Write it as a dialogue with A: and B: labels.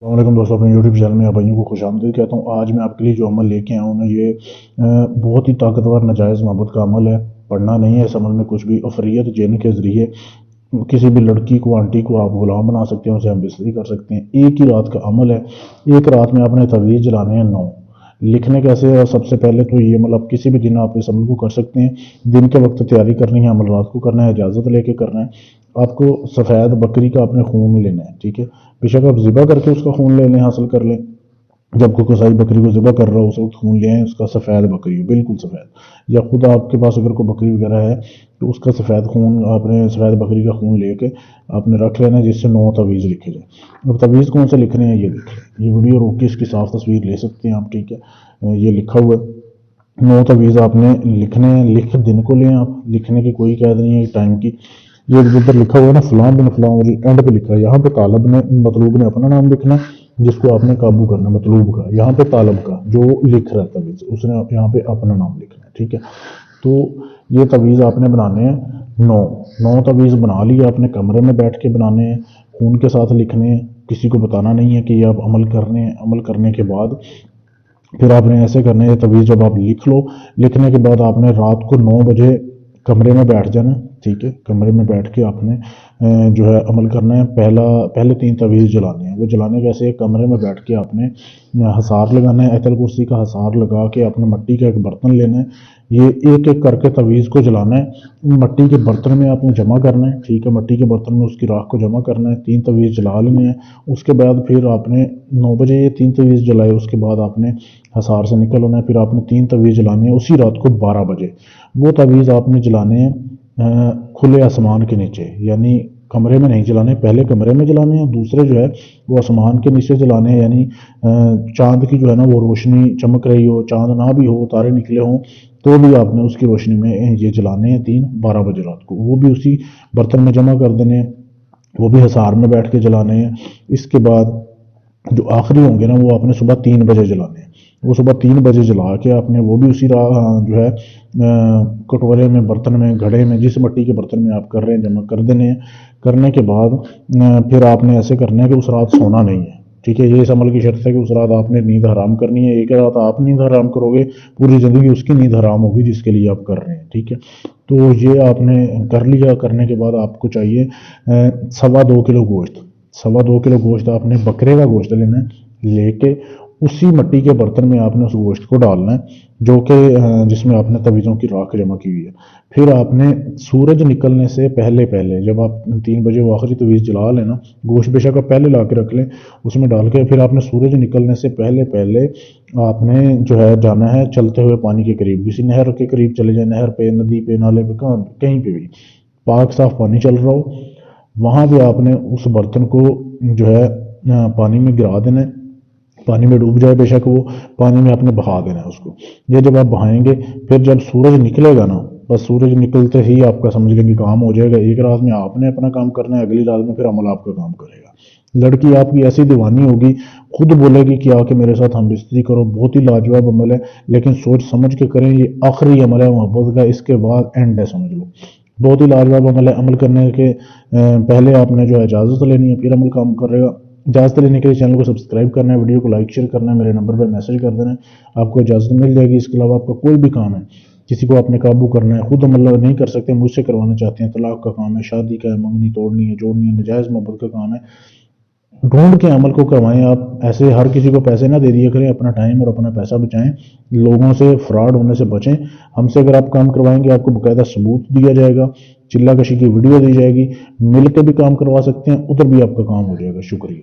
A: السلام علیکم دوستوں، اپنے یوٹیوب چینل میں آپ بھائیوں کو خوش آمدید کہتا ہوں۔ آج میں آپ کے لیے جو عمل لے کے آیا ہوں نا، یہ بہت ہی طاقتور ناجائز محبت کا عمل ہے۔ پڑھنا نہیں ہے اس عمل میں کچھ بھی۔ افریت جن کے ذریعے کسی بھی لڑکی کو، آنٹی کو آپ غلام بنا سکتے ہیں، اسے ہم بستری کر سکتے ہیں۔ ایک ہی رات کا عمل ہے۔ ایک رات میں آپ نے تعویذ جلانے ہیں 9۔ لکھنے کیسے ہے؟ سب سے پہلے تو یہ مطلب کسی بھی دن آپ اس عمل کو کر سکتے ہیں۔ دن کے وقت تیاری کرنی ہے، عمل رات کو کرنا ہے، اجازت لے کے کرنا ہے۔ آپ کو سفید بکری کا اپنے خون لینا ہے، ٹھیک ہے؟ بے شک آپ ذبح کر کے اس کا خون لے لیں، حاصل کر لیں۔ جب کوئی کسائی بکری کو ذبح کر رہا ہو اس وقت خون لے آئیں، اس کا سفید بکری ہو، بالکل سفید۔ یا خود آپ کے پاس اگر کوئی بکری وغیرہ ہے تو اس کا سفید خون، آپ نے سفید بکری کا خون لے کے آپ نے رکھ لینا ہے، جس سے 9 تعویذ لکھے جائیں۔ اب تعویذ کون سے لکھنے ہیں یہ دیکھیں، یہ ویڈیو روک کے اس کی صاف تصویر لے سکتے ہیں آپ، ٹھیک ہے؟ یہ لکھا ہوا ہے 9 تعویذ آپ نے لکھنے ہیں۔ لکھ دن کو لیں آپ، لکھنے کی کوئی قید نہیں ہے ٹائم کی۔ یہ ادھر لکھا ہوا ہے نا، فلاں بن فلاں، اینڈ پہ لکھا ہے، یہاں پہ طالب نے، مطلوب نے اپنا نام لکھنا ہے، جس کو آپ نے قابو کرنا ہے مطلوب کا، یہاں پہ طالب کا جو لکھ رہا ہے تعویذ، اس نے یہاں پہ اپنا نام لکھنا ہے، ٹھیک ہے؟ تو یہ تعویذ آپ نے بنانے ہیں 9 تعویذ بنا لیے آپ نے، کمرے میں بیٹھ کے بنانے ہیں، خون کے ساتھ لکھنے ہیں، کسی کو بتانا نہیں ہے کہ یہ آپ عمل کرنے ہیں۔ عمل کرنے کے بعد پھر آپ نے ایسے کرنے ہیں، تعویذ جب آپ لکھ لو، لکھنے کے بعد آپ نے رات کو 9 بجے کمرے میں بیٹھ جانا، ٹھیک ہے؟ کمرے میں بیٹھ کے آپ نے جو ہے عمل کرنا ہے۔ پہلے 3 تعویذ جلانے ہیں۔ وہ جلانے کیسے ہے؟ کمرے میں بیٹھ کے آپ نے حصار لگانا ہے، ایت الکرسی کا حصار لگا کے اپنے مٹی کا ایک برتن لینا ہے، یہ ایک ایک کر کے تعویذ کو جلانا ہے۔ مٹی کے برتن میں آپ نے جمع کرنا ہے، ٹھیک ہے؟ مٹی کے برتن میں اس کی راکھ کو جمع کرنا ہے، 3 تعویذ جلا لینے ہیں۔ اس کے بعد پھر آپ نے 9 بجے یہ 3 تعویذ جلائے، اس کے بعد آپ نے حصار سے نکل ہونا ہے، پھر آپ نے 3 تعویذ جلانے ہیں اسی رات کو 12 بجے۔ وہ تعویذ آپ نے جلانے ہیں کھلے آسمان کے نیچے، یعنی کمرے میں نہیں جلانے، پہلے کمرے میں جلانے ہیں، دوسرے جو ہے وہ آسمان کے نیچے جلانے ہیں، یعنی چاند کی جو ہے نا وہ روشنی چمک رہی ہو، چاند نہ بھی ہو، تارے نکلے ہوں تو بھی آپ نے اس کی روشنی میں یہ جلانے ہیں 3 12 بجے رات کو۔ وہ بھی اسی برتن میں جمع کر دینے ہیں، وہ بھی حصار میں بیٹھ کے جلانے ہیں۔ اس کے بعد جو آخری ہوں گے نا، وہ آپ نے صبح 3 بجے جلانے ہیں۔ وہ صبح 3 بجے جلا کے آپ نے وہ بھی اسی جو ہے کٹورے میں، برتن میں، گھڑے میں، جس مٹی کے برتن میں آپ کر رہے ہیں جمع کر دینے ہیں۔ کرنے کے بعد پھر آپ نے ایسے کرنا ہے کہ اس رات سونا نہیں ہے، ٹھیک ہے؟ یہ اس عمل کی شرط ہے کہ اس رات آپ نے نیند حرام کرنی ہے۔ ایک رات آپ نیند حرام کرو گے، پوری زندگی اس کی نیند حرام ہوگی جس کے لیے آپ کر رہے ہیں، ٹھیک ہے؟ تو یہ آپ نے کر لیا۔ کرنے کے بعد آپ کو چاہیے 2.25 کلو گوشت۔ 2.25 کلو گوشت آپ نے بکرے کا گوشت لینا ہے، لے کے اسی مٹی کے برتن میں آپ نے اس گوشت کو ڈالنا ہے جو کہ جس میں آپ نے تعویذوں کی راکھ جمع کی ہوئی ہے۔ پھر آپ نے سورج نکلنے سے پہلے جب آپ 3 بجے وہ آخری تعویذ جلا لیں نا، گوشت بے شک آپ پہلے لا کے رکھ لیں، اس میں ڈال کے پھر آپ نے سورج نکلنے سے پہلے آپ نے جو ہے جانا ہے چلتے ہوئے پانی کے قریب، کسی نہر کے قریب چلے جائیں، نہر پہ، ندی پہ، نالے پہ، کہیں پہ بھی پاک صاف پانی چل رہا ہو، وہاں پہ آپ نے اس برتن کو جو ہے پانی میں گرا دینا ہے، پانی میں ڈوب جائے بے شک، وہ پانی میں آپ نے بہا دینا ہے اس کو۔ یہ جب آپ بہائیں گے، پھر جب سورج نکلے گا نا، بس سورج نکلتے ہی آپ کا سمجھ لیں کہ کام ہو جائے گا۔ ایک رات میں آپ نے اپنا کام کرنا ہے، اگلی رات میں پھر عمل آپ کا کام کرے گا۔ لڑکی آپ کی ایسی دیوانی ہوگی، خود بولے گی کہ آ کے میرے ساتھ ہم بستری کرو۔ بہت ہی لاجواب عمل ہے، لیکن سوچ سمجھ کے کریں، یہ آخری عمل ہے محبت کا، اس کے بعد اینڈ ہے، سمجھ لو۔ بہت ہی لاجواب عمل ہے۔ عمل کرنے کے پہلے آپ نے جو ہے اجازت لینی ہے، پھر عمل کام کرے گا۔ اجازت لینے کے لیے چینل کو سبسکرائب کرنا ہے، ویڈیو کو لائک شیئر کرنا ہے، میرے نمبر پر میسج کر دینا ہے، آپ کو اجازت مل جائے گی۔ اس کے علاوہ آپ کا کوئی بھی کام ہے، کسی کو آپ نے قابو کرنا ہے، خود عمل نہیں کر سکتے، مجھ سے کروانا چاہتے ہیں، طلاق کا کام ہے، شادی کا ہے، منگنی توڑنی ہے، جوڑنی ہے، نجائز محبت کا کام ہے، ڈھونڈ کے عمل کو کروائیں آپ۔ ایسے ہر کسی کو پیسے نہ دے دیا کریں، اپنا ٹائم اور اپنا پیسہ بچائیں، لوگوں سے فراڈ ہونے سے بچیں۔ ہم سے اگر آپ کام کروائیں گے، آپ کو باقاعدہ ثبوت دیا جائے گا، چلہ کشی کی ویڈیو دی جائے گی، مل کے بھی کام کروا سکتے ہیں، ادھر بھی آپ کا کام ہو جائے گا۔ شکریہ۔